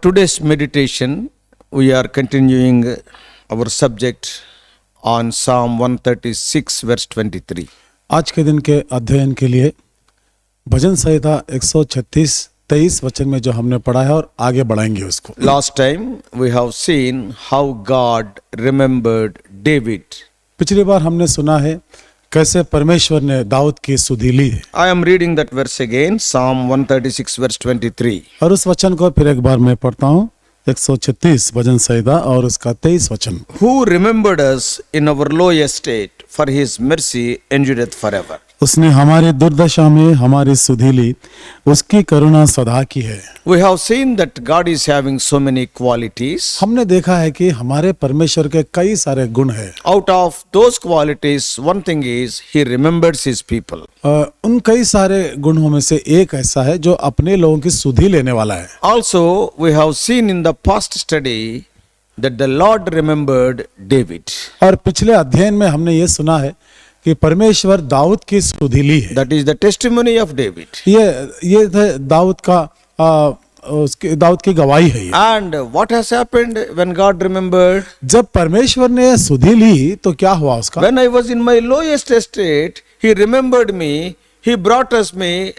today's meditation, we are continuing our subject on Psalm 136 verse 23. आज के दिन के अध्ययन के लिए भजन संहिता 136-23 वचन में जो हमने पढ़ा है और आगे बढ़ाएंगे उसको। Last time we have seen how God remembered David. पिछली बार हमने सुना है कैसे परमेश्वर ने दाऊद की सुधि ली है। I am reading that verse again, Psalm 136 verse 23. और उस वचन को फिर एक बार मैं पढ़ता हूँ, 136 भजन संहिता और उसका 23 वचन। Who remembered us in our low estate, for his mercy endureth forever. उसने हमारी दुर्दशा में हमारी सुधि ली, उसकी करुणा सदा की है। We have seen that God is having so many qualities. हमने देखा है कि हमारे परमेश्वर के कई सारे गुण हैं। Out of those qualities, one thing is he remembers his people. उन कई सारे गुणों में से एक ऐसा है जो अपने लोगों की सुधि लेने वाला है। Also, we have seen in the past study that the Lord remembered David. और पिछले अध्ययन में हमने ये सुना है कि परमेश्वर दाऊद की सुधि ली है। That is the testimony of David. ये दाऊद का दाऊद की गवाही है ये। And what has happened when God remembered? जब परमेश्वर ने सुधि ली तो क्या हुआ उसका? When I was in my lowest estate, he remembered me. He brought us me.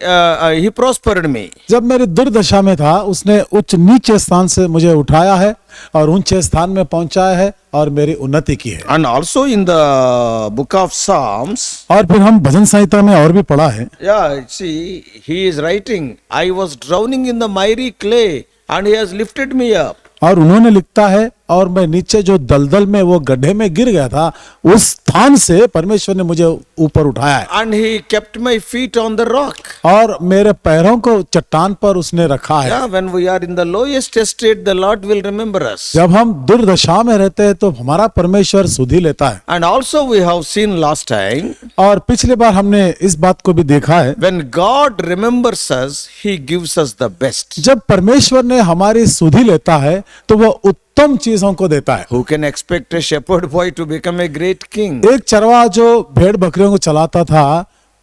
He prospered me. जब मेरी दुर्दशा में था उसने उच्च नीचे स्थान से मुझे उठाया है और ऊंचे स्थान में पहुंचाया है और मेरी उन्नति की है। And also in the book of Psalms. और फिर हम भजन संहिता में और भी पढ़ा है। Yeah, see, he is writing, I was drowning in the miry clay and he has lifted me up. और उन्होंने लिखता है और मैं नीचे जो दलदल में वो गड्ढे में गिर गया था उस स्थान से परमेश्वर ने मुझे ऊपर उठाया है। And he kept my feet on the rock. और मेरे पैरों को चट्टान पर उसने रखा है। Yeah, when we are in the lowest estate, the Lord will remember us. जब हम दुर्दशा में रहते हैं तो हमारा परमेश्वर सुधि लेता है। And also we have seen last time, और पिछली बार हमने इस बात को भी देखा है, when God remembers us, he gives us the best. जब परमेश्वर ने हमारी सुधि लेता है तो वो उत्तम चीजों को देता है। Who can expect a shepherd boy to become a great king? एक चरवाहा जो भेड़ बकरियों को चलाता था,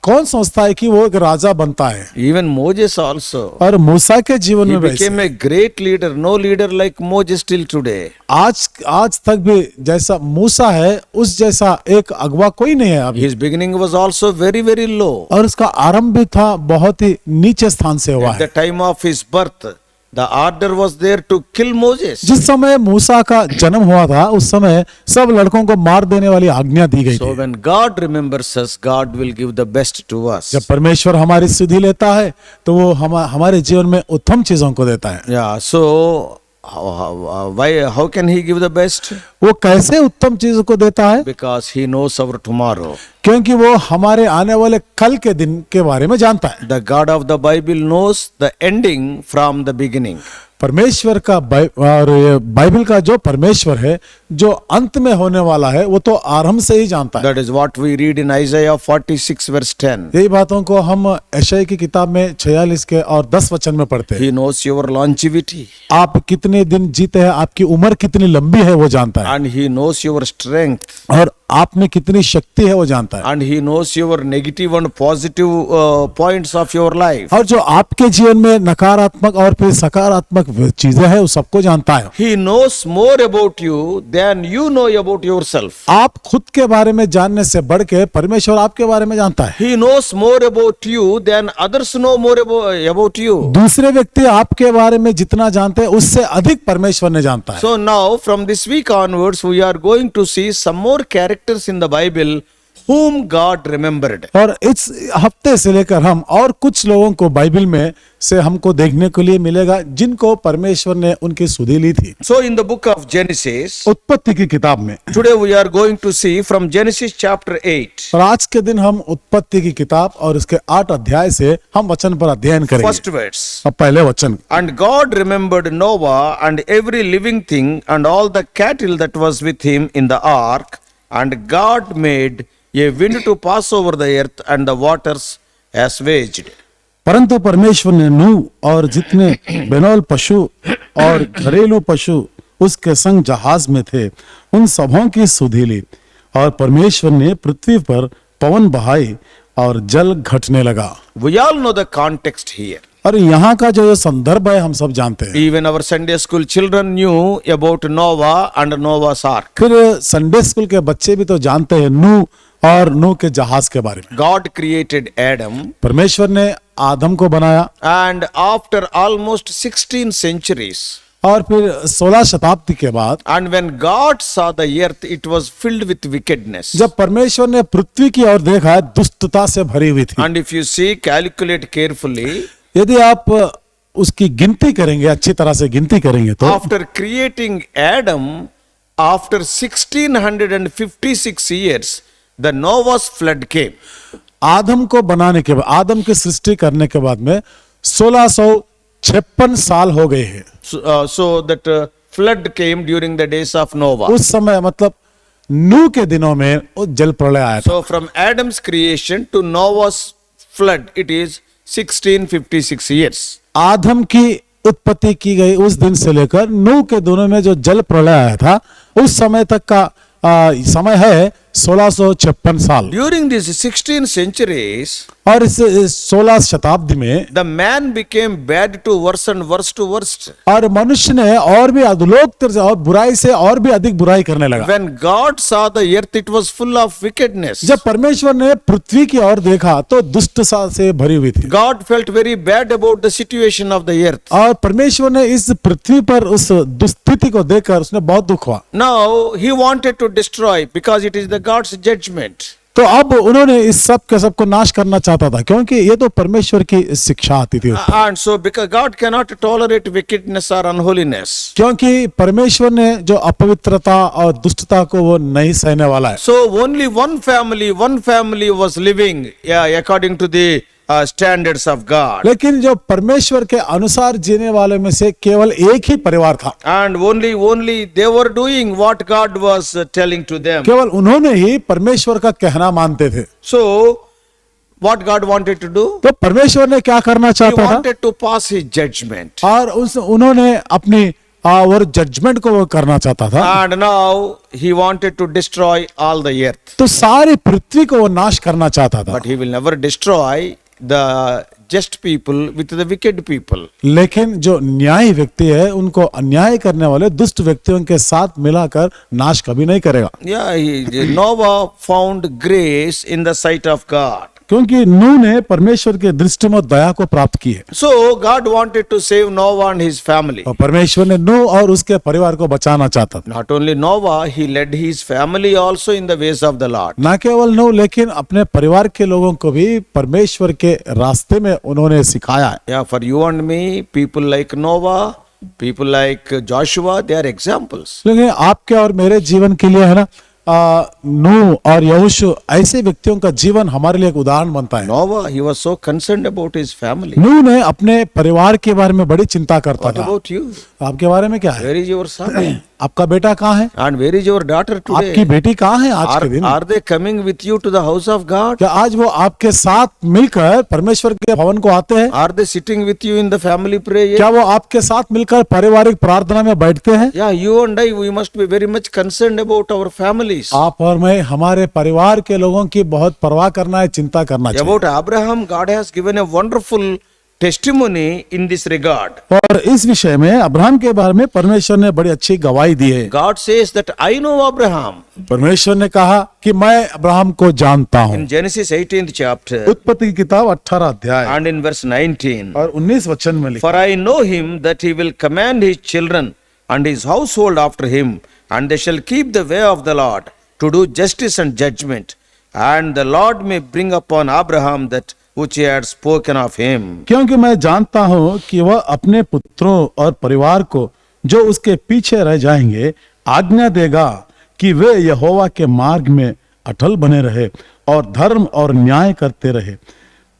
कौन सोचता है कि वो एक राजा बनता है? Even Moses also. और मूसा के जीवन He में वैसे became a great leader. No leader like Moses till today. आज तक भी जैसा मूसा है उस जैसा एक अगवा कोई नहीं है अभी। His beginning was also very, very low. और उसका आरंभ भी था बहुत ही नीचे स्थान से हुआ At the है। time of his birth, the order was there to kill Moses. जिस समय मूसा का जन्म हुआ था उस समय सब लड़कों को मार देने वाली आज्ञा दी गई So थी। when God remembers us, God will give the best to us. जब परमेश्वर हमारी सुधि लेता है तो वो हमारे जीवन में उत्तम चीजों को देता है। Yeah, so how can he give the best? वो कैसे उत्तम चीजों को देता है? Because he knows our tomorrow. क्योंकि वो हमारे आने वाले कल के दिन के बारे में जानता है। The God of the Bible knows the ending from the beginning. परमेश्वर का और ये बाइबल का जो परमेश्वर है जो अंत में होने वाला है वो तो आरंभ से ही जानता है। That is what we read in Isaiah 46 verse 10. यही बातों को हम यशायाह की किताब में 46 के और 10 वचन में पढ़ते हैं। He knows your longevity. आप कितने दिन जीते हैं, आपकी उम्र कितनी लंबी है वो जानता है। And he knows your strength. और आप में कितनी शक्ति है वो जानता है। And he knows your negative and positive points of your life. और जो आपके जीवन में नकारात्मक और फिर सकारात्मक चीजें हैं वो सबको जानता है। He knows more about you than you know about yourself. आप खुद के बारे में जानने से बढ़ के परमेश्वर आपके बारे में जानता है। He knows more about you than others know more about you. दूसरे व्यक्ति आपके बारे में जितना जानते हैं उससे अधिक परमेश्वर ने जानता है। So now from this week onwards we are going to see some more characters in the Bible whom God remembered. और इस हफ्ते से लेकर हम और कुछ लोगों को बाइबल में से हमको देखने के लिए मिलेगा जिनको परमेश्वर ने उनकी सुधि ली थी। So in the book of Genesis, उत्पत्ति की किताब में today we are going to see from Genesis chapter 8. और आज के दिन हम उत्पत्ति की किताब और इसके 8 अध्याय से हम वचन पर अध्ययन करेंगे। First verse. अब पहले वचन। And God remembered Noah and every living thing and all the cattle that was with him in the ark, and God made a wind to pass over the earth and the waters assuaged. परंतु परमेश्वर ने नूह और जितने बेनौल पशु और घरेलू पशु उसके संग जहाज में थे उन सबों की सुधि ली, और परमेश्वर ने पृथ्वी पर पवन बहाई और जल घटने लगा। We all know the context here. और यहाँ का जो संदर्भ है हम सब जानते हैं। Even our Sunday school children knew about Noah and Noah's ark. फिर संडे स्कूल के बच्चे भी तो जानते हैं नूह और नूह के जहाज के बारे में। God created Adam, परमेश्वर ने आदम को बनाया and after almost 16 centuries, और फिर 16 शताब्दी के बाद and when God saw the earth, it was filled with wickedness. जब परमेश्वर ने पृथ्वी की ओर देखा, दुष्टता से भरी हुई थी। And if you see, calculate carefully, यदि आप उसकी गिनती करेंगे, अच्छी तरह से गिनती करेंगे तो after creating Adam, after 1656 years, the Noah's flood came. आदम को बनाने के बाद, आदम की सृष्टि करने के बाद में 1656 साल हो गए हैं। So that flood came during the days of Noah. उस समय मतलब नूह के दिनों में वो जल प्रलय आया था। So from Adam's creation to Noah's flood, it is 1656 years. आदम की उत्पत्ति की गई उस दिन से लेकर नूह के दिनों में जो जल प्रलय आया था, उस समय तक का समय है 1656 साल। During these 16 centuries, और इस 16 शताब्दी में the man became bad to worse and worse to worst. और मनुष्य ने और भी अधोलोक से और बुराई से और भी अधिक बुराई करने लगा। When God saw the earth, it was full of wickedness. जब परमेश्वर ने पृथ्वी की ओर देखा तो दुष्टता से भरी हुई थी। God felt very bad about the situation of the earth. और परमेश्वर ने इस पृथ्वी पर उस दुस्थिति को देखकर उसने बहुत दुख हुआ। Now he wanted to destroy because it is the God's judgment. तो अब उन्होंने इस सब के सब को नाश करना चाहता था, क्योंकि ये तो परमेश्वर की शिक्षा आती थी। And so because God cannot tolerate wickedness or unholiness. क्योंकि परमेश्वर ने जो अपवित्रता और दुष्टता को वो नहीं सहने वाला है। So only one family was living, according to the standards of God. लेकिन जो परमेश्वर के अनुसार जीने वाले में से केवल एक ही परिवार था। And only they were doing what God was telling to them. केवल उन्होंने ही परमेश्वर का कहना मानते थे। So what God wanted to do? तो परमेश्वर ने क्या करना He चाहता था? wanted to pass his judgment. और उन्होंने अपनी और जजमेंट को वो करना चाहता था। And now he wanted to destroy all the earth. तो सारी पृथ्वी को वो नाश करना चाहता था। But he will never destroy the just people with the wicked people. लेकिन जो न्यायी व्यक्ति है उनको अन्याय करने वाले दुष्ट व्यक्तियों के साथ मिलाकर नाश कभी नहीं करेगा। Yeah, Noah found grace in the sight of God. क्योंकि नूह ने परमेश्वर के दृष्टि में दया को प्राप्त की है। So God wanted to save Noah and his family. और परमेश्वर ने नूह और उसके परिवार को बचाना चाहता था। Not only Noah, he led his family also in the ways of the Lord. न केवल नूह लेकिन अपने परिवार के लोगों को भी परमेश्वर के रास्ते में उन्होंने सिखाया है। Yeah, for you and me, people like Noah, people like Joshua, they are examples. लेकिन आपके और मेरे जीवन के लिए है ना, नूह और यहोशू ऐसे व्यक्तियों का जीवन हमारे लिए एक उदाहरण बनता है। Noah, he was so concerned about his family. नूह ने अपने परिवार के बारे में बड़ी चिंता करता What था। about you? आपके बारे में क्या है? Where is your son? आपका बेटा कहाँ है? And where is your daughter आपकी today? बेटी कहाँ है आज के दिन? Are they coming with you to the house of God? क्या आज वो आपके साथ मिलकर परमेश्वर के भवन को आते हैं? Are they sitting with you in the family prayer? क्या वो आपके साथ मिलकर पारिवारिक प्रार्थना में बैठते हैं? Yeah, you and I, we must be very much concerned about our families. आप और मैं हमारे परिवार के लोगों की बहुत परवाह करना है, चिंता करना चाहिए। About Abraham, God has given a wonderful testimony in this regard. और इस विषय में अब्राहम के बारे में परमेश्वर ने बड़ी अच्छी गवाही दी है। God says that I know Abraham. परमेश्वर ने कहा कि मैं अब्राहम को जानता हूँ। In Genesis 18th chapter उत्पत्ति की किताब 18 अध्याय and in verse 19. और 19 वचन में लिखा, For I know him that he will command his children and his household after him, and they shall keep the way of the Lord to do justice and judgment, and the Lord may bring upon Abraham that which he had spoken of him. क्योंकि मैं जानता हूँ कि वह अपने पुत्रों और परिवार को जो उसके पीछे रह जाएंगे आज्ञा देगा कि वे यहोवा के मार्ग में अटल बने रहे और धर्म और न्याय करते रहे,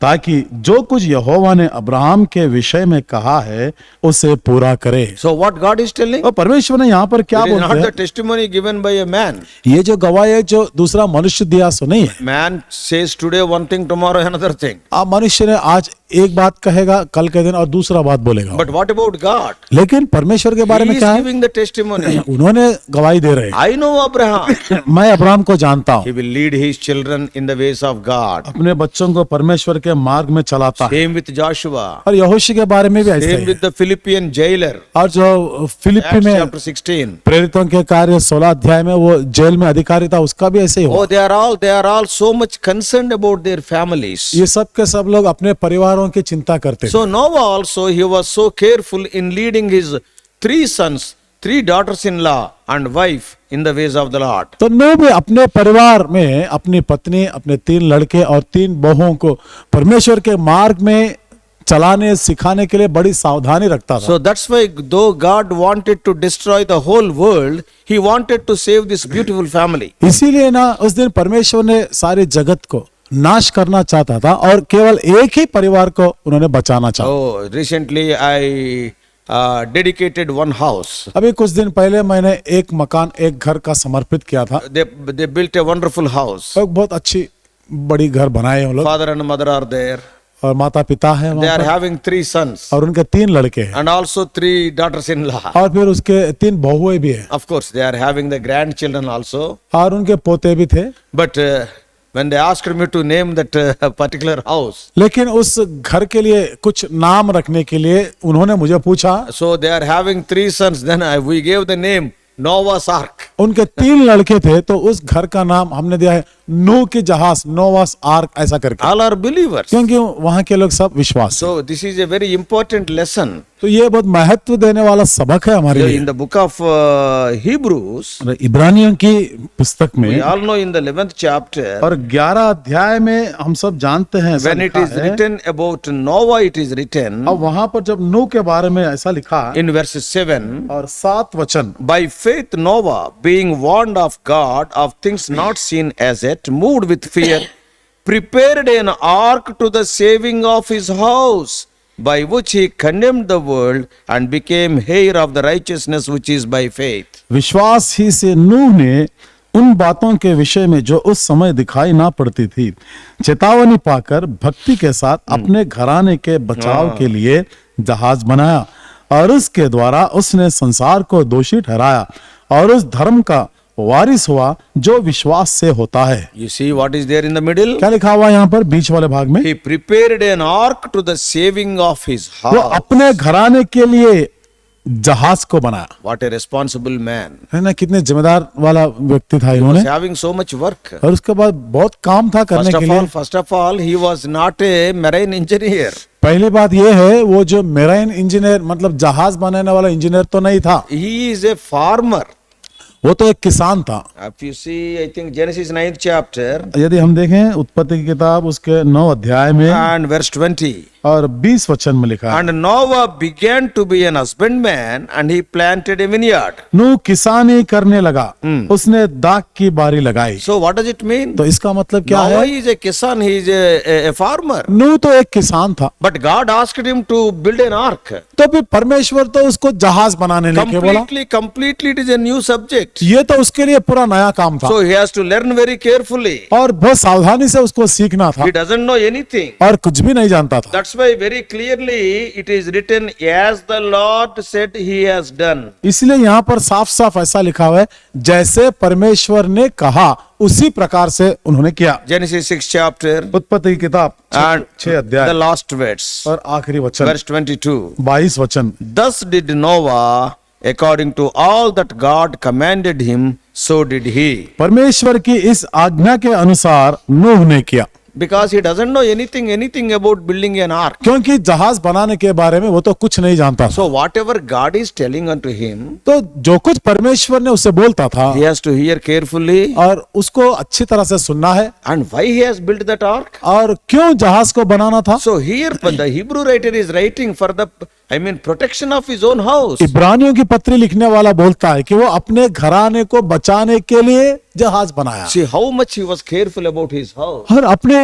ताकि जो कुछ यहोवा ने अब्राहम के विषय में कहा है उसे पूरा करे। So what God is telling? और परमेश्वर ने यहाँ पर क्या It is बोलते not the हैं? testimony given by a man. ये जो गवाही है जो दूसरा मनुष्य दिया सो नहीं है। Man says today one thing, tomorrow another thing. आप मनुष्य ने आज एक बात कहेगा कल के दिन और दूसरा बात बोलेगा। But what about God? लेकिन परमेश्वर के बारे He में is क्या है? giving the testimony. उन्होंने गवाही दे रहे I know Abraham. हैं, मैं अब्राहम को जानता He हूँ, will lead his children in the ways of God. अपने बच्चों को परमेश्वर के मार्ग में चलाता है। Same with Joshua. और यहोशू के बारे में भी ऐसे Same he with the Philippian jailer. है। और जो फिलिप्पी Acts में chapter 16. प्रेरितों के कार्य 16 अध्याय में वो जेल में अधिकारी था, उसका भी ऐसे ही हुआ। Oh, they are all so much concerned about their families. ये सब के सब लोग अपने परिवारों की चिंता करते थे। So Noah also, he was so careful in leading his 3 sons, 3 daughters-in-law and wife in the ways of the Lord. तो नूह भी अपने परिवार में अपनी पत्नी, अपने 3 लड़के और 3 बहुओं को परमेश्वर के मार्ग में चलाने सिखाने के लिए बड़ी सावधानी रखता था। So that's why though God wanted to destroy the whole world, he wanted to save this beautiful family. इसीलिए ना उस दिन परमेश्वर ने सारे जगत को नाश करना चाहता था और केवल एक ही परिवार को उन्होंने बचाना चाहा। Oh, recently I dedicated one house. अभी कुछ दिन पहले मैंने एक मकान, एक घर का समर्पित किया था। They built a wonderful house. एक बहुत अच्छी बड़ी घर बनाए हैं वो लोग Father and mother are there. और माता पिता है They वहाँ are पर having 3 sons और उनके 3 लड़के हैं and also 3 daughters-in-law. और फिर उसके 3 बहुएं भी हैं Of course, they are having the grandchildren also. और उनके पोते भी थे। But when they asked me to name that particular house, लेकिन उस घर के लिए कुछ नाम रखने के लिए उन्होंने मुझे पूछा। so they are having 3 sons. Then we gave the name Noah's Ark. उनके 3 लड़के थे तो उस घर का नाम हमने दिया है नूह की जहाज, नोवास आर्क ऐसा करके, All are believers. क्योंकि वहां के लोग सब विश्वास है। So this is a very important lesson. तो ये बहुत महत्व देने वाला सबक है हमारे लिए। In the book of Hebrews, और इब्रानियों की पुस्तक we में all know in the 11th chapter, और 11 अध्याय में हम सब जानते हैं ऐसा when it लिखा is है। written about Noah, it is written अब वहां पर जब नूह के बारे में ऐसा लिखा in verse 7, और 7 वचन, by faith Noah, being warned of God of things not seen as yet, moved with fear, prepared an ark to the saving of his house, by which he condemned the world and became heir of the righteousness which is by faith. विश्वास ही से नूह ने उन बातों के विषय में जो उस समय दिखाई ना पड़ती थी चेतावनी पाकर भक्ति के साथ अपने घराने के बचाव के लिए जहाज बनाया और उसके द्वारा उसने संसार को दोषी ठहराया और उस धर्म का वारिस हुआ जो विश्वास से होता है। You see what is there in the middle? क्या लिखा हुआ है यहाँ पर बीच वाले भाग में? He prepared an ark to the saving of his वो house. अपने घराने के लिए जहाज को बनाया। What a responsible man. है ना, कितने जिम्मेदार वाला व्यक्ति था He इन्होंने। was having so much work. और उसके बाद बहुत काम था करने के लिए। First of all, he was not a marine engineer. पहली बात ये है वो जो मेराइन इंजीनियर मतलब जहाज बनाने वाला इंजीनियर तो नहीं था, He is a farmer. वो तो एक किसान था। If you see, I think Genesis 9th chapter यदि हम देखें उत्पत्ति की किताब उसके 9 अध्याय में and verse 20. और 20 वचन में लिखा है, And Noah began to be an husbandman and he planted a vineyard. नूह किसानी करने लगा, उसने दाख की बारी लगाई। So what does it mean? तो इसका मतलब क्या Noah है? is a kisan, he is a farmer. नूह तो एक किसान था, But God asked him to build an ark. तो फिर परमेश्वर तो उसको जहाज बनाने लेके बोला। Completely it is a new subject. ये तो उसके लिए पूरा नया काम था So he has to learn very carefully. और बहुत सावधानी से उसको सीखना था He doesn't know anything. और कुछ भी नहीं जानता था। That's why very clearly it is written, as the Lord said he has done. इसलिए यहाँ पर साफ साफ ऐसा लिखा हुआ है जैसे परमेश्वर ने कहा उसी प्रकार से उन्होंने किया। Genesis 6 chapter उत्पत्ति की किताब and 6 अध्याय the last verse, और आखिरी वचन verse 22. 22 वचन, Thus did Noah according to all that God commanded him, so did he. परमेश्वर की इस आज्ञा के अनुसार नूह ने किया, Because he doesn't know anything about building an ark. क्योंकि जहाज बनाने के बारे में वो तो कुछ नहीं जानता था। So whatever God is telling unto him, तो जो कुछ परमेश्वर ने उसे बोलता था he has to hear carefully. और उसको अच्छी तरह से सुनना है। And why he has built that ark? और क्यों जहाज को बनाना था? So here the Hebrew writer is writing for the protection of his own house. इब्रानियों की पत्री लिखने वाला बोलता है कि वो अपने घराने को बचाने के लिए जहाज बनाया See how much he was careful about his house. और अपने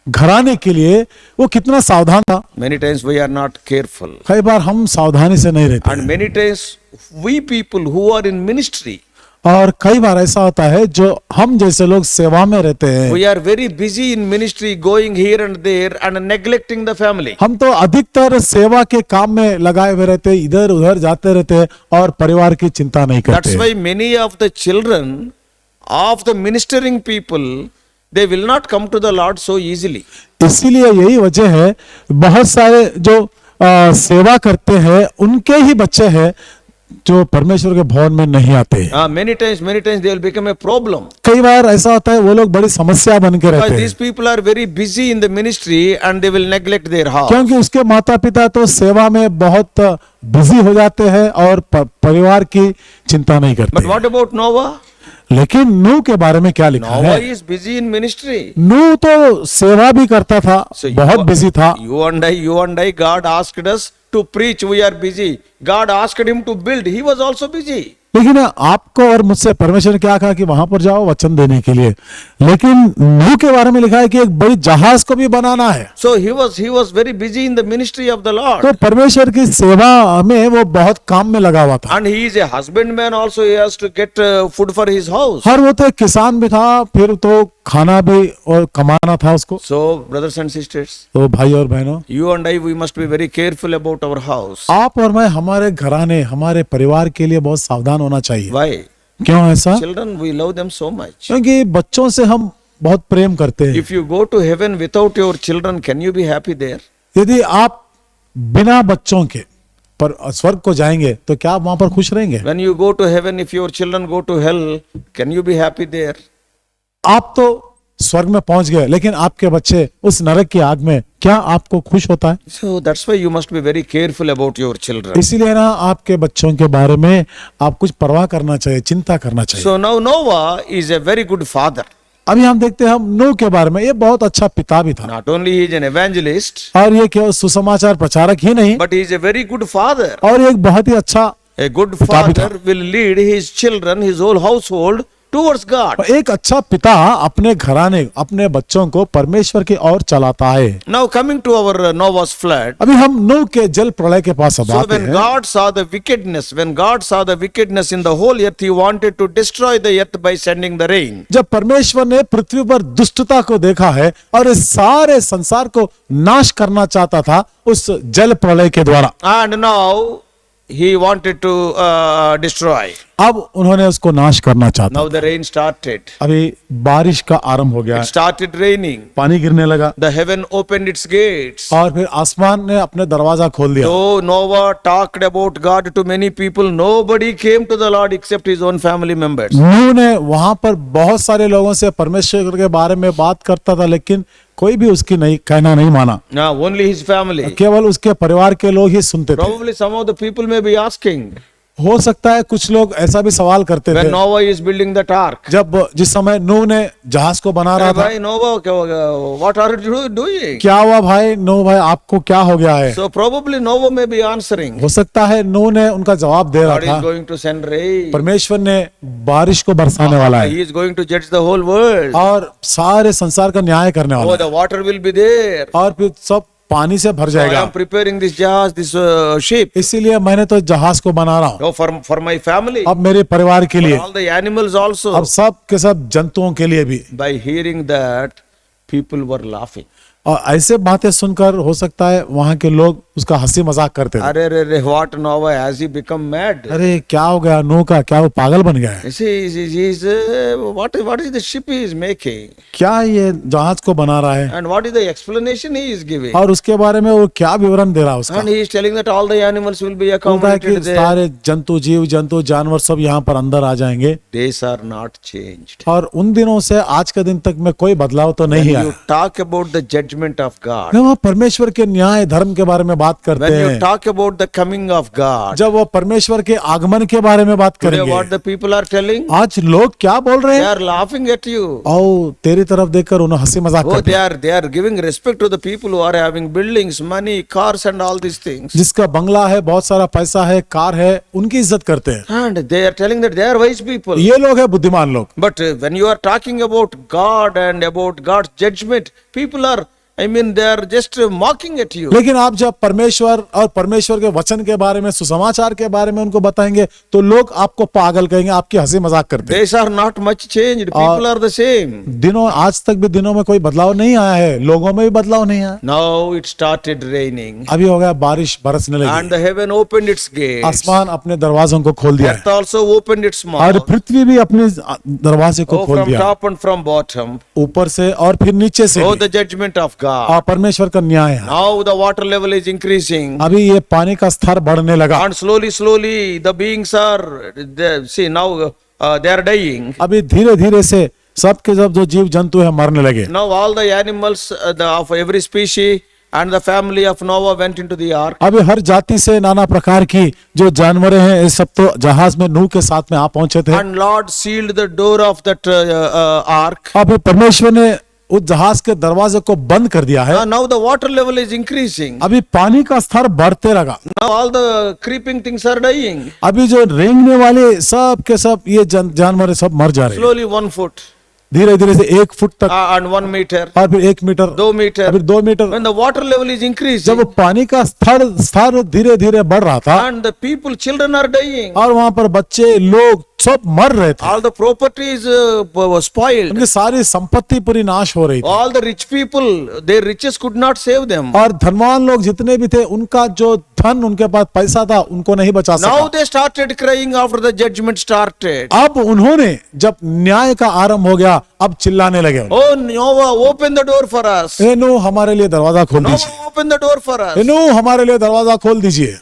घराने के लिए वो कितना सावधान था। Many times we are not careful. कई बार हम सावधानी से नहीं रहते And many times we people who are in ministry, और कई बार ऐसा होता है जो हम जैसे लोग सेवा में रहते हैं, We are very busy in ministry, going here and there and neglecting the family. हम तो अधिकतर सेवा के काम में लगाए हुए रहते हैं, इधर उधर जाते रहते हैं और परिवार की चिंता नहीं That's करते। why many of the children of the ministering people, they will not come to the Lord so easily. इसीलिए यही वजह है बहुत सारे जो सेवा करते हैं उनके ही बच्चे हैं जो परमेश्वर के भवन में नहीं आते। Many times they will become a problem. कई बार ऐसा होता है वो लोग बड़ी समस्या बन के रहते Because हैं, these people are very busy in the ministry and they will neglect their house. क्योंकि उसके माता पिता तो सेवा में बहुत बिजी हो जाते हैं और परिवार की चिंता नहीं But करते। what about Noah? लेकिन नूह के बारे में क्या लिखा Noah है? is busy in ministry. नूह तो सेवा भी करता था, So बहुत बिजी था। You and I, God asked us to preach. We are busy. God asked him to build. He was also busy. लेकिन आपको और मुझसे परमेश्वर ने क्या कहा कि वहां पर जाओ वचन देने के लिए, लेकिन नूह के बारे में लिखा है कि एक बड़ी जहाज को भी बनाना है। So he was very busy in the ministry of the Lord. तो परमेश्वर की सेवा में वो बहुत काम में लगा हुआ था। And he is a husbandman also. He has to get food for his house. और वो तो एक किसान भी था, फिर तो खाना भी और कमाना था उसको। So brothers and sisters, तो भाई और बहनों, you and I, we must be very careful about our house. आप और मैं हमारे घराने, हमारे परिवार के लिए बहुत सावधान होना चाहिए। Why? क्यों ऐसा? Children, we love them so much. क्योंकि बच्चों से हम बहुत प्रेम करते हैं। If you go to heaven without your children, can you be happy there? यदि आप बिना बच्चों के पर स्वर्ग को जाएंगे तो क्या आप वहां पर खुश रहेंगे? When you go to heaven, if your children go to hell, can you be happy there? आप तो स्वर्ग में पहुंच गए, लेकिन आपके बच्चे उस नरक की आग में, क्या आपको खुश होता है? So that's why you must be very careful about your children. इसीलिए ना आपके बच्चों के बारे में आप कुछ परवाह करना चाहिए, चिंता करना चाहिए। So now Noah is a very good father. अभी हम देखते हैं हम नूह के बारे में, ये बहुत अच्छा पिता भी था, Not only he is an evangelist, और ये केवल सुसमाचार प्रचारक ही नहीं, but he is a very good father. और एक बहुत ही अच्छा A good पिता भी था। father will lead his children, his whole household towards God. एक अच्छा पिता अपने घराने, अपने बच्चों को परमेश्वर की ओर चलाता है। Now coming to our Noah's flood. अभी हम नूह के जल प्रलय के पास अब So आते when हैं। God saw the wickedness in the whole earth, he wanted to destroy the earth by sending the rain. जब परमेश्वर ने पृथ्वी पर दुष्टता को देखा है और इस सारे संसार को नाश करना चाहता था उस जल प्रलय के द्वारा, And now he wanted to destroy. अब उन्होंने उसको नाश करना चाहता। Now the rain started. अभी बारिश का आरंभ हो गया, It started raining. पानी गिरने लगा The heaven opened its gates. और फिर आसमान ने अपने दरवाजा खोल दिया। Though Noah talked about God to many people, nobody came to the Lord except his own family members. नूह ने वहां पर बहुत सारे लोगों से परमेश्वर के बारे में बात करता था, लेकिन कोई भी उसकी नहीं कहना नहीं माना, Now only his family. केवल उसके परिवार के लोग ही सुनते थे। Probably some of the people may be asking, हो सकता है कुछ लोग ऐसा भी सवाल करते when थे Noah is building the ark. जब जिस समय नूह ने जहाज को बना रहा था, भाई Noah, what are you doing? क्या हुआ भाई नूह भाई, आपको क्या हो गया है? So probably Noah may be answering, हो सकता है नूह ने उनका जवाब दे रहा God is था, going to send rain. परमेश्वर ने बारिश को बरसाने वाला है He is going to judge the whole world. और सारे संसार का न्याय करने वाला Oh, है, the water will be there. और फिर सब पानी से भर So I जाएगा। am preparing this jahaz, this ship. इसीलिए मैंने तो जहाज को बना रहा हूँ, Oh, for my family. अब मेरे परिवार के For लिए, all the animals also. अब सब के सब जंतुओं के लिए भी। By hearing that, people were laughing. और ऐसे बातें सुनकर हो सकता है वहां के लोग उसका हंसी मजाक करते थे। Arre, what Noah, has he become mad? अरे क्या हो गया नूह का, क्या वो पागल बन गया है? You see, what is the ship he is making? क्या ये जहाज को बना रहा है? And what is the explanation he is giving? और उसके बारे में वो क्या विवरण दे रहा है उसका? And he is telling that all the animals will be बोलता है कि accommodated there. सारे जंतु, जीव जंतु, जानवर सब यहाँ पर अंदर आ जाएंगे। Days are not changed. और उन दिनों से आज के दिन तक में कोई बदलाव तो When नहीं you आया। talk about the judgment of God, जब वो परमेश्वर के न्याय धर्म के बारे में बात करते when you हैं, talk about the coming of God, जब वो परमेश्वर के आगमन के बारे में बात today करेंगे, what the people are telling? आज लोग क्या बोल रहे They हैं? are laughing at you. आओ तेरी तरफ देखकर उन्हें हंसी मजाक Oh, करते हैं। they are giving respect to the people who are having buildings, money, cars and all these things. जिसका बंगला है, बहुत सारा पैसा है, कार है, उनकी इज्जत करते हैं। And they are telling that they are wise people. ये लोग है बुद्धिमान लोग। But when you are talking about God and about God's judgment, people are I mean, they are just mocking at you. लेकिन आप जब परमेश्वर और परमेश्वर के वचन के बारे में, सुसमाचार के बारे में उनको बताएंगे तो लोग आपको पागल कहेंगे, आपकी हंसी मजाक करते हैं। Days are not much changed. People are the same. दिनों, आज तक भी दिनों में कोई बदलाव नहीं आया है, लोगों में भी बदलाव नहीं आया। Now it started raining. अभी हो गया बारिश बरसने लगी, And the heaven opened its gates. आसमान अपने दरवाजों को खोल दिया है Earth also opened its और mouth. पृथ्वी भी अपने दरवाजे को Oh, खोल from दिया, top and from bottom. ऊपर से और फिर नीचे से Oh, भी। the judgment of God. और परमेश्वर का न्याय है। Now the water level is increasing. अभी ये पानी का स्तर बढ़ने लगा, And slowly, the beings are, see, now they are dying. अभी धीरे धीरे से सब के सब जो जीव जंतु है मरने लगे। Now all the animals of every species and the family of Noah went into the ark. अभी हर जाति से नाना प्रकार की जो जानवर हैं, ये सब तो जहाज में नूह के साथ में आ पहुंचे थे। And Lord sealed the door of that ark. अभी परमेश्वर ने उस जहाज के दरवाजे को बंद कर दिया है। Now the water level is increasing. अभी पानी का स्तर बढ़ते लगा, Now all the creeping things are dying. अभी जो रेंगने वाले सब के सब ये जानवर सब मर जा रहे हैं। Slowly 1 foot धीरे धीरे से 1 फुट तक and 1 meter, और फिर 1 मीटर, 2 meter. फिर 2 metre. When the water level is जब increasing पानी का स्तर धीरे धीरे बढ़ रहा था and the people, children are dying. और वहां पर बच्चे लोग सब मर रहे थे, All the properties were spoiled. उनकी सारी संपत्ति पूरी नाश हो रही थी All the rich people, their riches could not save them. और धनवान लोग जितने भी थे उनका जो धन, उनके पास पैसा था, उनको नहीं बचा Now सका। they started crying after the judgment started. अब उन्होंने जब न्याय का आरंभ हो गया, अब चिल्लाने लगे, Oh Noah, open the door for us. ए नूह हमारे लिए दरवाजा खोल दीजिए, Noah, open the door for us. ए नूह हमारे लिए दरवाजा खोल दीजिए।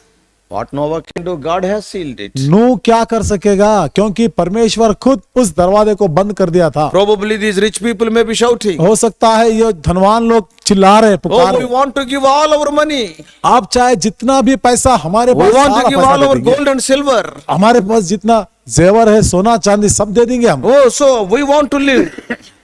What Noah can do, God has sealed it. नूह क्या कर सकेगा, क्योंकि परमेश्वर खुद उस दरवाजे को बंद कर दिया था। Probably these rich people may be shouting, हो सकता है ये धनवान लोग चिल्ला रहे, पुकार Oh, we रहे, want to give all our money. आप चाहे जितना भी पैसा हमारे We पास, want सारा to give पैसा all दे our देंगे। gold and silver. हमारे पास जितना जेवर है, सोना चांदी सब दे देंगे हम, Oh, so we want to live.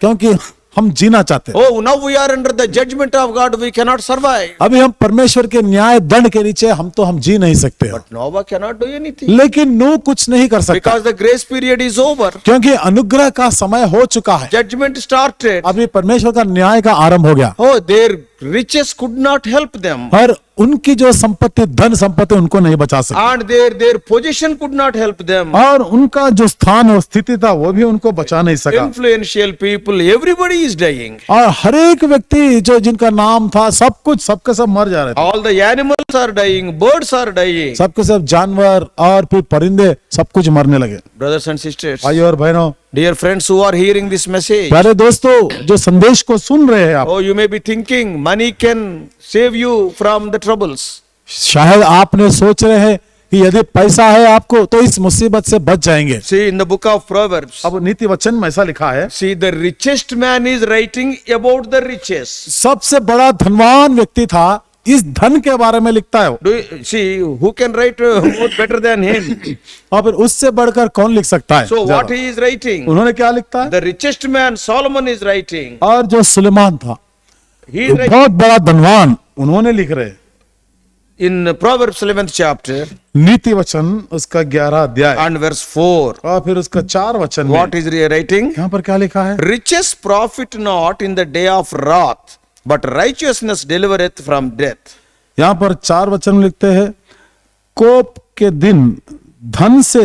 क्योंकि हम जीना चाहते हैं। Oh, now we are under the judgment of God. We cannot survive. अभी हम परमेश्वर के न्याय दंड के नीचे हम जी नहीं सकते, But Noah cannot do anything लेकिन नूह कुछ नहीं कर सकता because the grace period is over. क्योंकि अनुग्रह का समय हो चुका है। Judgment started. अभी परमेश्वर का न्याय का आरंभ हो गया Oh, their riches could not help them. और उनकी जो संपत्ति, धन संपत्ति उनको नहीं बचा सकती And their position could not help them. और उनका जो स्थान और स्थिति था वो भी उनको बचा नहीं सका Influential people, everybody is dying. और हर एक व्यक्ति जो जिनका नाम था, सब कुछ सबके सब मर जा रहे थे। All the animals are dying, birds are dying. सबके सब जानवर और फिर परिंदे सब कुछ मरने लगे। Brothers and sisters, भाई और बहनों, dear friends who are hearing this message, प्यारे दोस्तों जो संदेश को सुन रहे हैं आप, oh, you may be thinking money can save you from the troubles. शायद आपने सोच रहे हैं कि यदि पैसा है आपको तो इस मुसीबत से बच जाएंगे। See, in the book of Proverbs, अब नीति वचन में ऐसा लिखा है, see, the richest man is writing about the richest. सबसे बड़ा धनवान व्यक्ति था, इस धन के बारे में लिखता है। Do you see who can write more better than him? और फिर उससे बढ़कर कौन लिख सकता है? So what ज्यादा। he is writing? उन्होंने क्या लिखता है? The richest man, Solomon, is writing. और जो सुलेमान था, He is writing बहुत बड़ा धनवान, उन्होंने लिख रहे in Proverbs 11th chapter नीति वचन उसका 11 अध्याय and verse 4. और फिर उसका 4 वचन में What is he writing? यहाँ पर क्या लिखा है? Riches profit not in the day of wrath, but righteousness delivereth from death. यहाँ पर 4 वचन में लिखते हैं, कोप के दिन धन से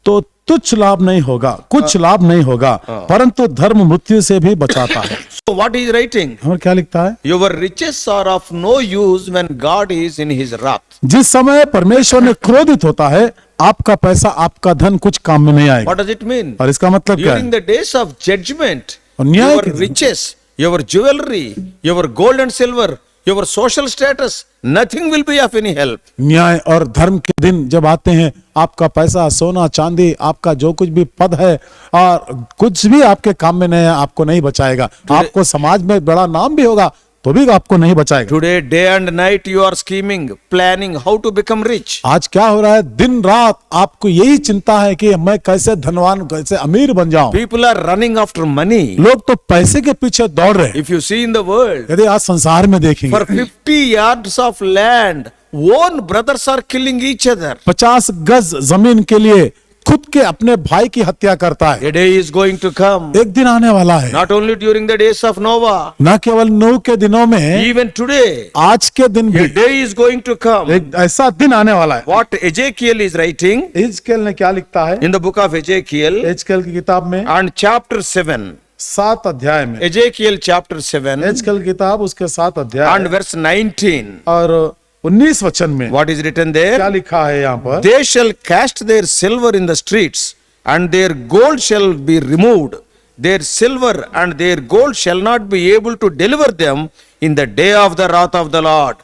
तो तुच्छ लाभ नहीं होगा, कुछ लाभ नहीं होगा, परंतु धर्म मृत्यु से भी बचाता है। So what he is writing? और क्या लिखता है? Your riches are of no use when God is in his wrath. जिस समय परमेश्वर ने क्रोधित होता है, आपका पैसा, आपका धन कुछ काम में नहीं आएगा। What does it mean? और इसका मतलब क्या During है? the days of judgment, और न्याय your के दिन- riches, your jewelry, your gold and silver, your social status, nothing will be of any help. न्याय और धर्म के दिन जब आते हैं, आपका पैसा, सोना चांदी, आपका जो कुछ भी पद है और कुछ भी आपके काम में नहीं है, आपको नहीं बचाएगा। आपको समाज में बड़ा नाम भी होगा तो भी आपको नहीं बचाएगा। Today, day and night, you are scheming, planning how to become rich. आज क्या हो रहा है? दिन रात आपको यही चिंता है कि मैं कैसे धनवान, कैसे अमीर बन जाऊं। People are running after money. लोग तो पैसे के पीछे दौड़ रहे हैं। If you see in the world, यदि आज संसार में देखेंगे, for 50 yards of land, own brothers are killing each other. 50 गज जमीन के लिए खुद के अपने भाई की हत्या करता है। A day is going to come, एक दिन आने वाला है, not only during the days of Noah, न केवल नूह के दिनों में, even today, आज के दिन भी a day is going to come. एक ऐसा दिन आने वाला है। What Ezekiel is writing हिजकेल ने क्या लिखता है in the book of Ezekiel हिजकेल की किताब में and chapter 7, 7 अध्याय में, Ezekiel chapter 7 हिजकेल की किताब उसके 7 अध्याय and verse 19. और 19 वचन में What is written क्या there? लिखा है यहाँ पर? They shall cast their silver in the streets, and their gold shall be removed. Their silver and their gold shall not be able to deliver them in the day of the wrath of the Lord.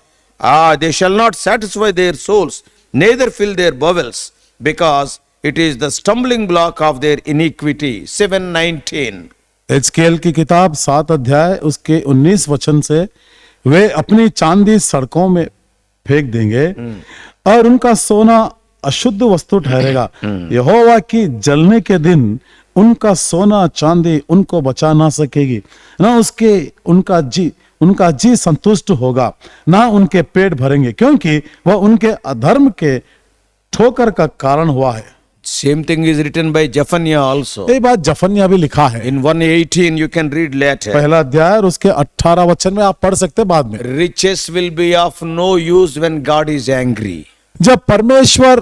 They shall not satisfy their souls, neither fill their bowels, because it is the stumbling block of their iniquity. 7:19. हिजकेल की किताब 7 अध्याय उसके 19 वचन से, वे अपनी चांदी सड़कों में फेंक देंगे और उनका सोना अशुद्ध वस्तु ठहरेगा। यहोवा की जलने के दिन उनका सोना चांदी उनको बचा ना सकेगी, ना उनका जी संतुष्ट होगा, ना उनके पेट भरेंगे, क्योंकि वह उनके अधर्म के ठोकर का कारण हुआ है। Same thing is written by Zephaniah also. ये बात जफन्या भी लिखा है, In 1:18 you can read later. पहला अध्याय और उसके 18 वचन में आप पढ़ सकते हैं बाद में। Riches will be of no use when God is angry. जब परमेश्वर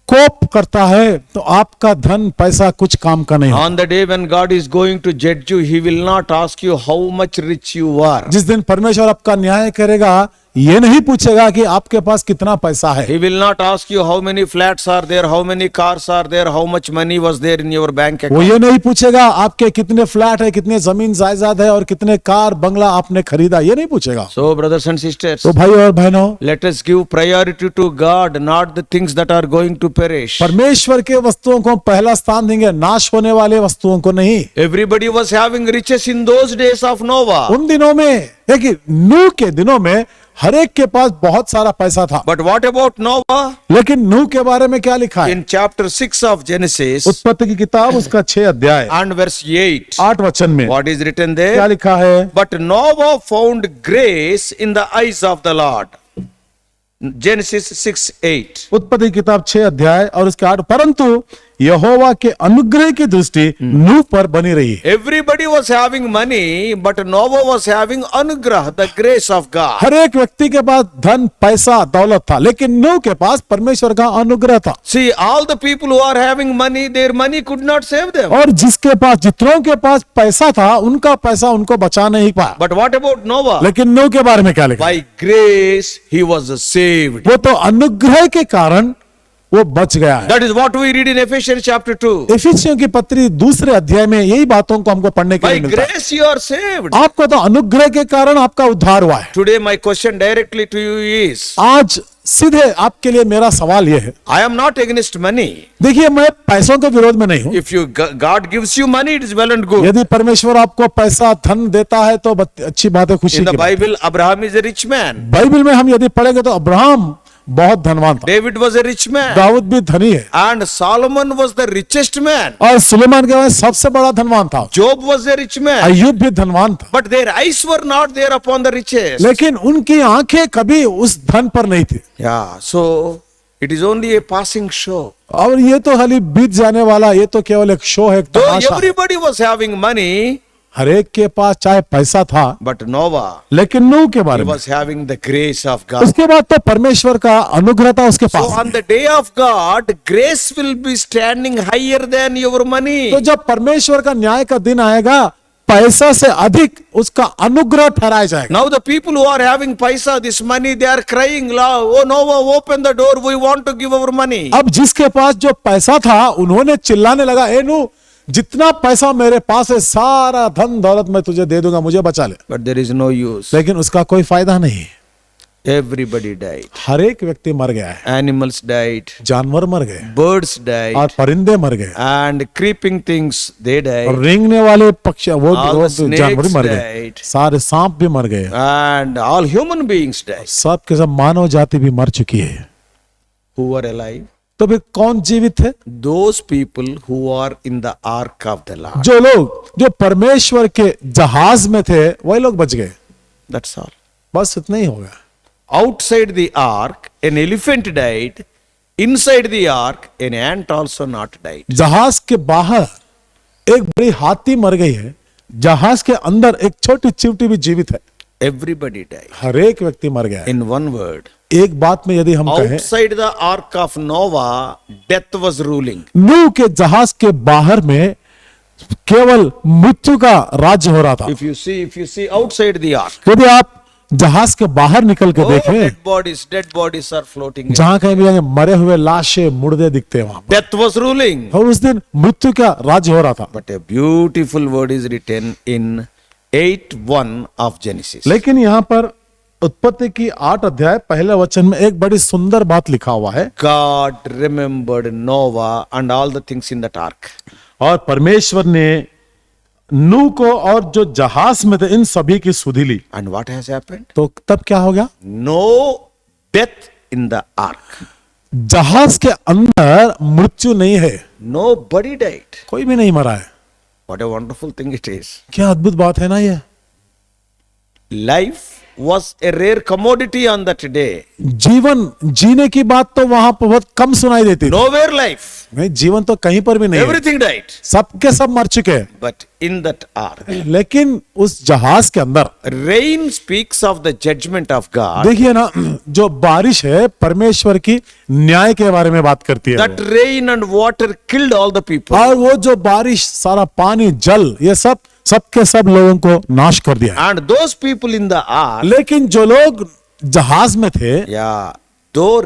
कोप करता है तो आपका धन पैसा कुछ काम का नहीं। On the day when God is going to judge you, He will not ask you how much rich you are. जिस दिन परमेश्वर आपका न्याय करेगा, ये नहीं पूछेगा कि आपके पास कितना पैसा है। He will not ask you how many flats are there, how many cars are there, how much money was there in your bank वो account. ये नहीं पूछेगा आपके कितने फ्लैट है, कितने जमीन जायदाद है और कितने कार बंगला आपने खरीदा, ये नहीं पूछेगा। So, brothers and sisters, तो भाई और बहनों, let us give priority to God, not the things that are going to perish. परमेश्वर के वस्तुओं को पहला स्थान देंगे, नाश होने वाले वस्तुओं को नहीं। Everybody was having riches in those days of Noah. उन दिनों में, देखिए नूह के दिनों में हर एक के पास बहुत सारा पैसा था, But what about Noah? लेकिन नूह के बारे में क्या लिखा है? In chapter 6 of Genesis उत्पत्ति की किताब उसका 6 अध्याय and verse 8, 8 वचन में what is written क्या there? लिखा है? But Noah found grace in the eyes of the Lord. Genesis 6:8. उत्पत्ति की किताब 6 अध्याय और उसके 8, परंतु यहोवा के अनुग्रह की दृष्टि नूह पर बनी रही। Everybody was having money, but Noah was having anugrah, the grace of God. हर एक व्यक्ति के पास धन पैसा दौलत था, लेकिन नूह के पास परमेश्वर का अनुग्रह था। See, all the people who are having money, their money could not save them. और जिसके पास, जितनों के पास पैसा था, उनका पैसा उनको बचा नहीं पाया। But what about Noah? लेकिन नूह के बारे में क्या लिखा? By grace he was saved. वो तो अनुग्रह के कारण वो बच गया है। That is what we read in Ephesians chapter 2. इफिसियों की पत्री 2 अध्याय में यही बातों को हमको पढ़ने के By लिए मिलता है। grace you are saved. आपको तो अनुग्रह के कारण आपका उद्धार हुआ है। Today my question directly to you is, आज सीधे आपके लिए मेरा सवाल यह है, I am not against money. देखिए मैं पैसों के विरोध में नहीं हूं। If you God gives you money, it is well and good. यदि परमेश्वर आपको पैसा धन देता है तो अच्छी बात है, खुशी In the की बात है। Bible, Abraham is a rich man. Bible में हम यदि पढ़ेंगे तो अब्राहम बहुत धनवान था, David was a rich man. Dawood भी धनी है, And Solomon was the richest man. और सुलेमान के बाद सबसे बड़ा धनवान था। Job was a rich man. अय्यूब भी धनवान था, But their eyes were not there upon the riches. लेकिन उनकी आंखें कभी उस धन पर नहीं थी। Yeah, so it is only a passing show. और ये तो खाली बीत जाने वाला, ये तो केवल एक शो है, एक Though तमाशा है। everybody was having money, हर एक के पास चाहे पैसा था, but Noah, लेकिन नूह के बारे he में, was having the grace of God. उसके बाद तो परमेश्वर का अनुग्रह था उसके So pass. on the day of God, grace will be standing higher than your money. तो जब परमेश्वर का न्याय का दिन आएगा, पैसा से अधिक उसका अनुग्रह ठहराया जाएगा। Now the people who are having paisa, this money, they are crying, oh Noah, open the door, we want to give our money. अब जिसके पास जो पैसा था, उन्होंने चिल्लाने लगा, ए नूह, जितना पैसा मेरे पास है सारा धन दौलत मैं तुझे दे दूंगा, मुझे बचा ले। But there is no use. लेकिन उसका कोई फायदा नहीं। Everybody died. हर एक व्यक्ति मर गया है, Animals died. जानवर मर गए Birds died. और परिंदे मर गए And creeping things, they और died. रेंगने वाले पक्षी वो All the जानवर भी मर snakes गए, died. सारे सांप भी मर गए, And all human beings died. सब के सब मानव जाति भी मर चुकी है। Who were alive? तो फिर कौन जीवित है? Those people who are in the ark of the Lord. जो लोग जो परमेश्वर के जहाज में थे वही लोग बच गए। That's all. बस इतना ही होगा। Outside the ark, an elephant died. inside the ark, an ant also not died. जहाज के बाहर एक बड़ी हाथी मर गई है, जहाज के अंदर एक छोटी चिवटी भी जीवित है। Everybody died. हर एक व्यक्ति मर गया है। In one word, एक बात में यदि हम कहें, outside the ark of Noah, death was ruling. नूह के जहाज के बाहर में केवल मृत्यु का राज्य हो रहा था। If you see outside the ark, यदि आप जहाज के बाहर निकल के oh, देखें, dead bodies are floating. जहां कहीं भी जाएंगे मरे हुए लाशें मुर्दे दिखते हैं वहां पर। Death was ruling. और उस दिन मृत्यु का राज्य हो रहा था। But a beautiful word is written in 8:1 of Genesis. लेकिन यहाँ पर उत्पत्ति की 8 अध्याय पहले वचन में एक बड़ी सुंदर बात लिखा हुआ है। God remembered Noah and all the things in that ark. और परमेश्वर ने नूह को और जो जहाज में थे इन सभी की सुधि ली। And what has happened? तो तब क्या हो गया? No death in the ark. जहाज के अंदर मृत्यु नहीं है, Nobody died. कोई भी नहीं मरा है। What a wonderful thing it is. क्या अद्भुत बात है ना ये। Life was a rare commodity on that day. जीवन जीने की बात तो वहां पर बहुत कम सुनाई देती थी। Nowhere life. नहीं, जीवन तो कहीं पर भी नहीं है। Everything died. सबके सब मर चुके हैं। But in that ark, लेकिन उस जहाज के अंदर rain speaks of the judgment of God. देखिए ना, जो बारिश है परमेश्वर की न्याय के बारे में बात करती है That rain and water killed all the people. और वो जो बारिश, सारा पानी, जल, ये सब सबके सब लोगों को नाश कर दिया। And those people in the ark, लेकिन जो लोग जहाज में थे, yeah, though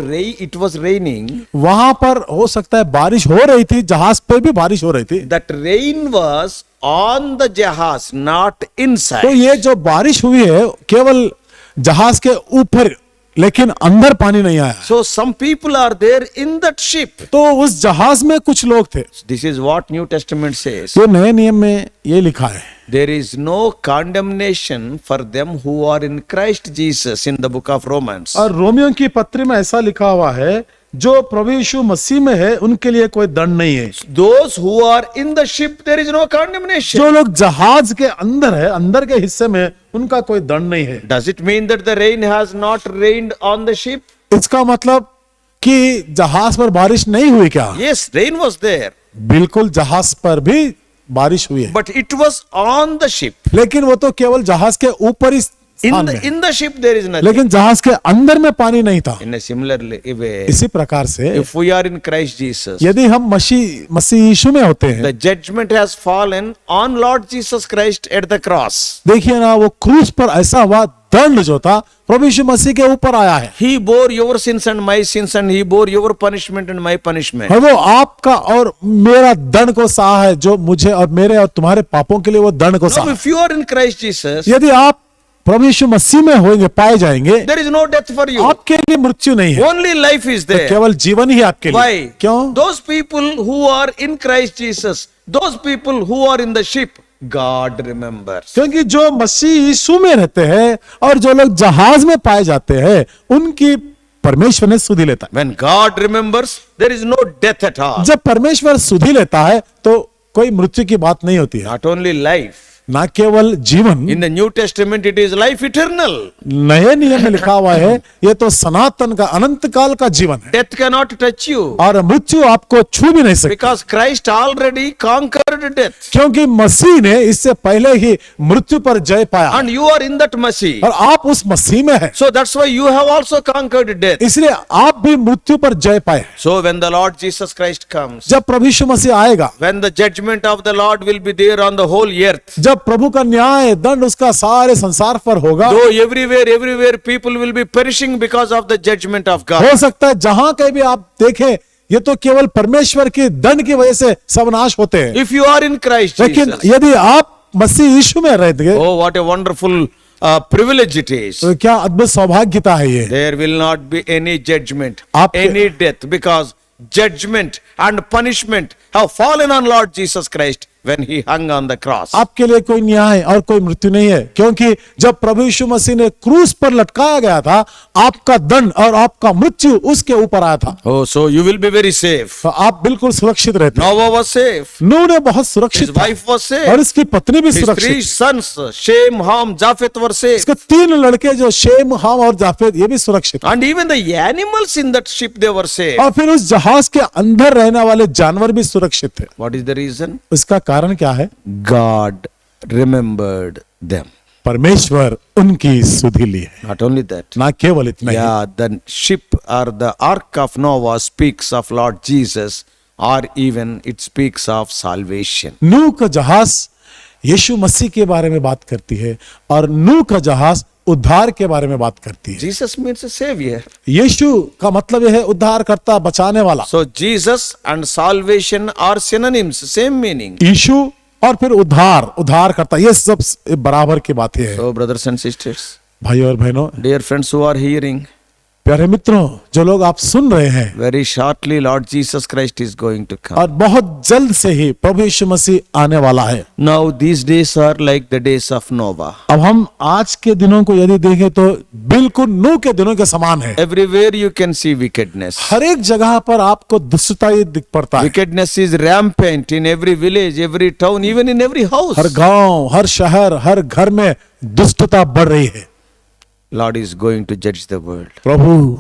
it was raining, वहां पर हो सकता है बारिश हो रही थी, जहाज पे भी बारिश हो रही थी। that rain was on the jahaz, not तो inside. ये जो बारिश हुई है केवल जहाज के ऊपर, लेकिन अंदर पानी नहीं आया। So some people are there in that ship. तो उस जहाज में कुछ लोग थे। This is what New Testament says. तो नए नियम में ये लिखा है, There is no condemnation for them who are in Christ Jesus in the book of Romans. और रोमियो की पत्री में ऐसा लिखा हुआ है, जो प्रभु यीशु मसीह में है उनके लिए कोई दंड नहीं है। Those who are in the ship, there is no condemnation. जो लोग जहाज के अंदर है, अंदर के हिस्से में, उनका कोई दंड नहीं है। Does it mean that the rain has not rained on the ship? इसका मतलब कि जहाज पर बारिश नहीं हुई क्या? Yes, rain was there, बिल्कुल जहाज पर भी बारिश हुई है, but it was on the ship. लेकिन वो तो केवल जहाज के ऊपर ही स्थान में है। In the ship there is nothing. लेकिन जहाज के अंदर में पानी नहीं था। In a similar way, इसी प्रकार से if we are in Christ Jesus, यदि हम मसीह यीशु में होते हैं, the judgment has fallen on Lord Jesus Christ at the cross. देखिए ना, वो क्रूस पर ऐसा हुआ, दंड जो था प्रभु यीशु मसीह के ऊपर आया है। He bore your sins and my sins, and he bore your punishment and my punishment. और वो आपका और मेरा दंड को सहा है, जो मुझे और मेरे और तुम्हारे पापों के लिए वो दंड को Now, सहा। if you are in Christ Jesus, यदि आप प्रभु यीशु मसीह में होंगे, पाए जाएंगे, there is no death for you. आपके लिए मृत्यु नहीं है, Only life is तो there. केवल जीवन ही आपके लिए। Why? क्यों? Those people who are in Christ Jesus, those people who are in the ship, God remembers. क्योंकि जो मसीह यीशु में रहते हैं और जो लोग जहाज में पाए जाते हैं, उनकी परमेश्वर ने सुधि लेता है। When God remembers, there is no death at all. जब परमेश्वर सुधि लेता है तो कोई मृत्यु की बात नहीं होती है। Not only life. ना केवल जीवन, In the New Testament, it is life eternal. नए नियम में लिखा हुआ है, ये तो सनातन का, अनंत काल का जीवन है, Death cannot touch you और मृत्यु आपको छू भी नहीं सकती, because Christ already conquered death. क्योंकि मसीह ने इससे पहले ही मृत्यु पर जय पाया And you are in that mercy. और आप उस मसीह में हैं, So that's why you have also conquered death. इसलिए आप भी मृत्यु पर जय पाए। So when the Lord Jesus Christ comes, जब प्रभु यीशु मसीह आएगा, when the judgment of the Lord will be there on the whole earth, जब प्रभु का न्याय दंड उसका सारे संसार पर होगा, though everywhere people will be perishing because of the judgment of God. हो सकता है जहां कहीं भी आप देखें, ये तो केवल परमेश्वर के दंड की वजह से सर्वनाश होते हैं। If you are in Christ लेकिन Jesus, यदि आप मसीह यीशु में रहते, oh what a wonderful privilege it is. तो क्या अद्भुत सौभाग्यता है ये। There will not be any judgment, आपके- any death, because judgment and punishment have fallen on Lord Jesus Christ when he hung on the cross. आपके लिए कोई न्याय और कोई मृत्यु नहीं है, क्योंकि जब प्रभु यीशु मसीह ने क्रूस पर लटकाया गया था, आपका दंड और आपका मृत्यु उसके ऊपर आया था। Oh, so you will be very safe. तो आप बिल्कुल सुरक्षित रहते हैं। Noah was safe. नूह ने बहुत His सुरक्षित था wife was और safe. इसकी पत्नी भी His सुरक्षित। 3 sons, Shem, Ham, Japheth were safe. इसके 3 लड़के जो शेम, हाम और जाफेद, ये भी सुरक्षित। And even the animals in that ship, they were safe. और फिर उस जहाज के अंदर रहने वाले जानवर भी सुरक्षित थे। What is the reason? इसका कारण क्या है? God remembered them. परमेश्वर उनकी सुधि ली है। Not only that. ना केवल इतना ही, Yeah, the ship or the ark of Noah speaks of Lord Jesus, or even it speaks of salvation. नूह का जहाज यीशु मसीह के बारे में बात करती है और नूह का जहाज उद्धार के बारे में बात करती है। Jesus means a savior. यीशु का मतलब यह है उद्धार करता, बचाने वाला। So Jesus and salvation are synonyms, same meaning. यीशु और फिर उद्धार करता, ये सब बराबर की बातें हैं। So brothers and sisters, भाई और बहनों, dear friends who are hearing, प्यारे मित्रों, जो लोग आप सुन रहे हैं, very shortly Lord Jesus Christ is going to come. और बहुत जल्द से ही प्रभु यीशु मसीह आने वाला है। Now these days are like the days of Noah. अब हम आज के दिनों को यदि देखें तो बिल्कुल नूह के दिनों के समान है। Everywhere you can see wickedness. हर एक जगह पर आपको दुष्टता ही दिख पड़ता है। Wickedness is rampant in every village, every town, even in every house. हर गांव, हर शहर, हर घर में दुष्टता बढ़ रही है। Lord is going to judge the world. प्रभु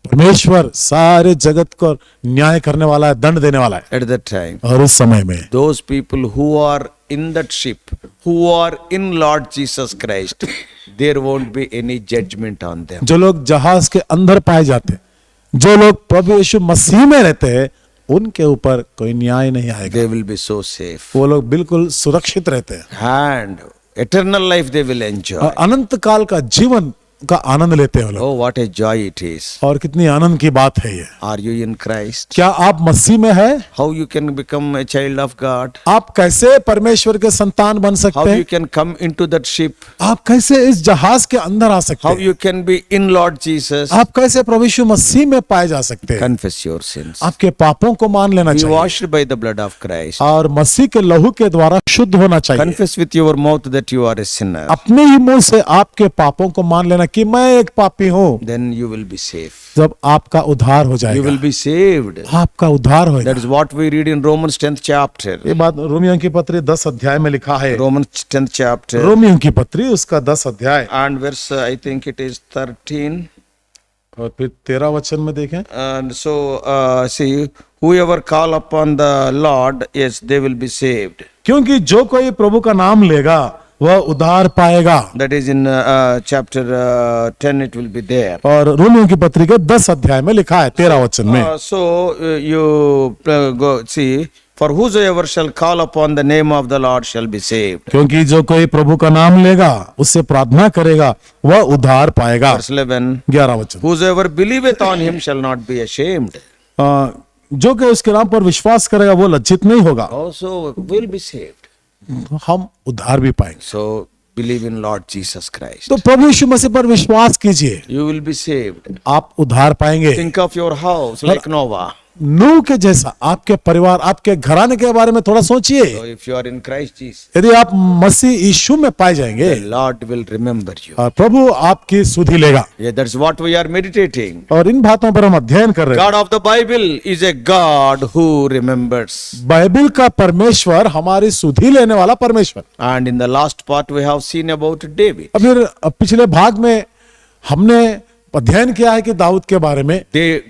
परमेश्वर सारे जगत को न्याय करने वाला है, दंड देने वाला है। At that time, और उस समय में those people who are in that ship, who are in Lord Jesus Christ, there won't be any judgment on them. जो लोग जहाज के अंदर पाए जाते हैं, जो लोग प्रभु यीशु मसीह में रहते हैं, उनके ऊपर कोई न्याय नहीं आएगा। They will be so safe. वो लोग बिल्कुल सुरक्षित रहते हैं And eternal life they will enjoy. और अनंत काल का जीवन का आनंद लेते हैं वो लोग। Oh, what a joy it is. और कितनी आनंद की बात है ये। Are you in Christ? क्या आप मसीह में है? How you can become a child of God? आप कैसे परमेश्वर के संतान बन How सकते you हैं? can come into that ship? आप कैसे इस जहाज के अंदर आ सकते How हैं? you can be in Lord Jesus? आप कैसे प्रभु यीशु मसीह में पाए जा सकते हैं? Confess your sins. आपके पापों को मान लेना Be चाहिए washed by the blood of Christ. और मसीह के लहू के द्वारा शुद्ध होना चाहिए। Confess with your mouth that you are a sinner. अपने ही मुंह से आपके पापों को मान लेना कि मैं एक पापी हूँ। Then you will be safe. जब आपका उद्धार हो You जाएगा, will be saved. आपका उद्धार होगा। That is what we read in Romans 10th chapter. ये बात रोमियों की पत्री 10 अध्याय में लिखा है। Romans 10th chapter. रोमियों की पत्री उसका 10 अध्याय And verse, I think it is 13. और फिर 13 वचन में देखें। And so, see, whoever call upon the Lord, yes, they will be saved. क्योंकि जो कोई प्रभु का नाम लेगा वह उद्धार पाएगा। That is in chapter 10, it will be there. और रोमियों की पत्री के 10 अध्याय में लिखा है 13 वचन में। So, you go see, for whosoever shall call upon the name of the Lord shall be saved. क्योंकि जो कोई प्रभु का नाम लेगा, उससे प्रार्थना करेगा, वह उद्धार पाएगा। Verse 11, 11 वचन। whosoever believeth on him shall not be ashamed. जो कि उसके नाम पर विश्वास करेगा वो लज्जित नहीं होगा। Also will be saved. हम उद्धार भी पाएंगे। So, believe in Lord Jesus Christ. तो प्रभु यीशु मसीह पर विश्वास कीजिए, You will be saved. आप उद्धार पाएंगे। Think of your house like Noah. नूह के जैसा आपके परिवार, आपके घराने के बारे में थोड़ा सोचिए। So, if you are in Christ Jesus, यदि आप मसीह यीशु में पाए जाएंगे the Lord will remember you. और प्रभु आपकी सुधि लेगा। Yeah, that's what we are meditating. और इन बातों पर हम अध्ययन कर रहे हैं। God of the Bible is a God who remembers. Bible का परमेश्वर हमारी सुधि लेने वाला परमेश्वर। And in the last part we have seen about David. अब फिर पिछले भाग में हमने अध्ययन किया है कि दाऊद के बारे में।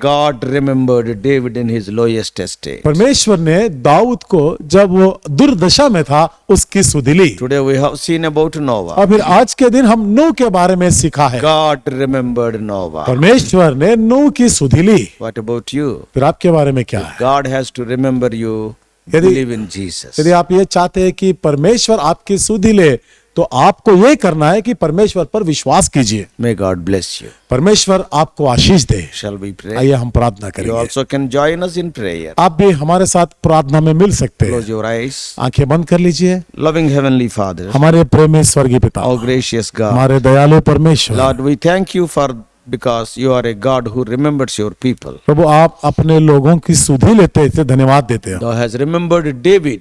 God remembered David in his lowest estate. परमेश्वर ने दाऊद को जब वो दुर्दशा में था उसकी सुधि ली। Today we have seen about Noah. और फिर आज के दिन हम नूह के बारे में सीखा है। God remembered Noah. परमेश्वर ने नूह की सुधि ली। What about you? फिर आपके बारे में क्या है? God has to remember you. यदि- Believe in Jesus. यदि आप ये चाहते हैं कि परमेश्वर आपकी सुधि ले, तो आपको ये करना है कि परमेश्वर पर विश्वास कीजिए। May God bless you. परमेश्वर आपको आशीष दे। Shall we pray? आइए हम प्रार्थना You करेंगे। also can join us in prayer. आप भी हमारे साथ प्रार्थना में मिल सकते Close हैं। your eyes. आंखें बंद कर लीजिए। Loving Heavenly Father, हमारे प्रेमी स्वर्गीय पिता, oh gracious God, हमारे दयालु परमेश्वर, Lord, we thank you for because you are a God who remembers your people. प्रभु आप अपने लोगों की सुधि लेते थे, धन्यवाद देते हैं। Thou has remembered David.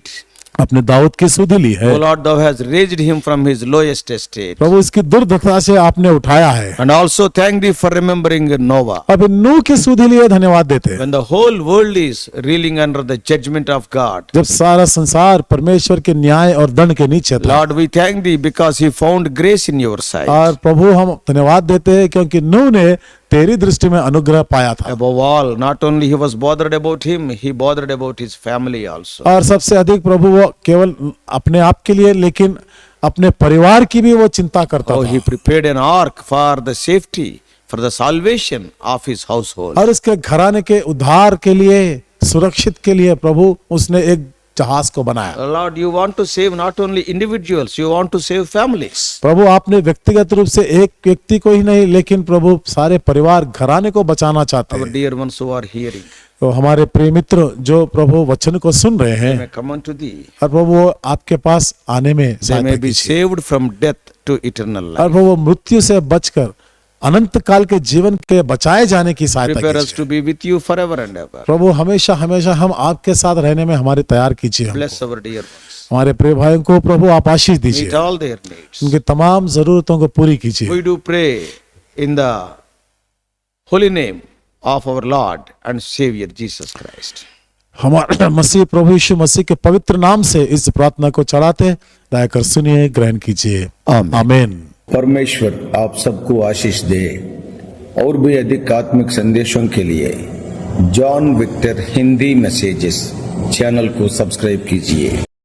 अपने दाऊद की सुधि ली है। O Lord, thou hast raised him from his lowest estate. प्रभु इसकी दुर्दशा से आपने उठाया है। And also thank thee for remembering Noah. अब नूह की सुधि लिए धन्यवाद देते हैं। When the whole world is reeling under the judgment of God, जब सारा संसार परमेश्वर के न्याय और दंड के नीचे था, Lord, we thank thee because he found grace in your sight. और प्रभु हम धन्यवाद देते हैं क्योंकि नूह ने तेरी दृष्टि में अनुग्रह पाया था। Above all, not only he was bothered about him, he bothered about his family also. और सबसे अधिक प्रभु वो केवल अपने आप के लिए लेकिन अपने परिवार की भी वो चिंता करता Oh, था। he prepared an ark for the safety, for the salvation of his household. और उसके घराने के उद्धार के लिए, सुरक्षित के लिए प्रभु उसने एक जहाज को बनाया। Lord, you want to save not only individuals, you want to save families. प्रभु आपने व्यक्तिगत रूप से एक व्यक्ति को ही नहीं लेकिन प्रभु सारे परिवार घराने को बचाना चाहते Our हैं। dear ones who are hearing, तो हमारे प्रिय मित्र जो प्रभु वचन को सुन रहे they may हैं come unto thee. और प्रभु वो आपके पास आने में They सहायता may be कीजिए saved from death to eternal और life. प्रभु वो मृत्यु से बचकर अनंत काल के जीवन के बचाए जाने की सहायता Prepare us कीजिए। to be with you forever and ever. प्रभु हमेशा हमेशा हम आपके साथ रहने में हमारे तैयार कीजिए हमको। Bless our dear ones. हमारे प्रिय भाइयों को प्रभु आप आशीष Meet दीजिए, all their needs. उनकी तमाम जरूरतों को पूरी कीजिए। We do pray in the holy name of our Lord and Savior Jesus Christ. हमारे मसीह प्रभु यीशु मसीह के पवित्र नाम से इस प्रार्थना को चढ़ाते हैं। दया कर सुनिए, ग्रहण कीजिए। आमीन। आमीन। परमेश्वर आप सबको आशीष दे। और भी अधिक आत्मिक संदेशों के लिए John Victor Hindi messages channel को सब्सक्राइब कीजिए।